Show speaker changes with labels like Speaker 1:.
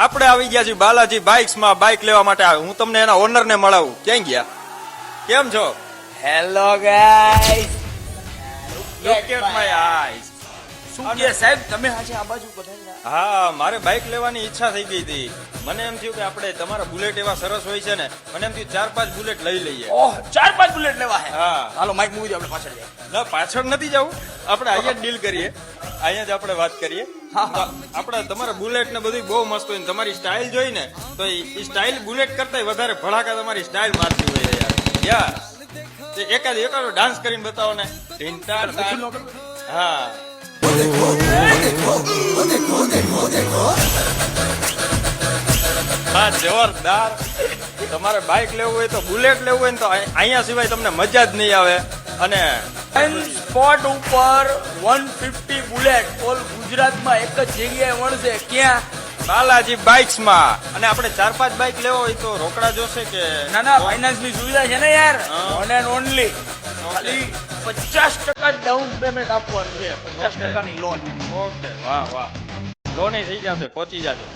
Speaker 1: આપણે આવી ગયા છીએ બાલાજી બાઇક્સ માં બાઇક લેવા માટે. હું તમને એના ઓનર ને મળાવું. ક્યાં ગયા? કેમ છો?
Speaker 2: Hello guys.
Speaker 1: Look at my eyes.
Speaker 2: શું કે સાહેબ તમે આજે આ બાજુ પધાર્યા?
Speaker 1: હા, મારે બાઇક લેવાની ઈચ્છા થઈ ગઈ હતી. મને એમ થયું કે આપણે તમારા બુલેટ એવા સરસ હોય છે ને, મને એમ થયું 4-5 બુલેટ લઈ લઈએ.
Speaker 2: ઓહ 4-5 બુલેટ લેવા હે.
Speaker 1: હા.
Speaker 2: હાલો માઈક મૂકી દો, આપણે પાછળ જઈએ.
Speaker 1: ના, પાછળ નથી જવું. આપણે અહીંયા જ ડીલ કરીએ, અહીંયા જ આપણે વાત કરીએ.
Speaker 2: હા.
Speaker 1: આપણે તમારા બુલેટ ને બધું બહુ મસ્ત હોય ને તમારી સ્ટાઇલ જોઈ ને તો એ સ્ટાઇલ બુલેટ કરતા વધારે ભડાકા તમારી સ્ટાઇલ મારતી હોય યાર. એકાદ ડાન્સ કરીને બતાવો ને. હા, હા, જોરદાર. તમારે બાઇક લેવું હોય તો બુલેટ લેવું હોય ને તો અહીંયા સિવાય તમને મજા જ નહીં આવે. અને
Speaker 2: સ્પોટ ઉપર 150 બુલેટ ઓલ ગુજરાતમાં એક જ જગ્યાએ મળશે. ક્યાં?
Speaker 1: બાલાજી બાઇક્સ માં. અને આપણે 4-5 બાઇક લેવો હોય તો રોકડા જોશે કે?
Speaker 2: ના ના, ફાઇનાન્સ ની સુવિધા છે ને યાર.
Speaker 1: હા.
Speaker 2: ઓન એન્ડ ઓનલી ખાલી 50% ડાઉન પેમેન્ટ આપવાનું છે. 50% ની લોન.
Speaker 1: ઓકે, વાહ વાહ. લોન થઈ જશે, પહોંચી જશે.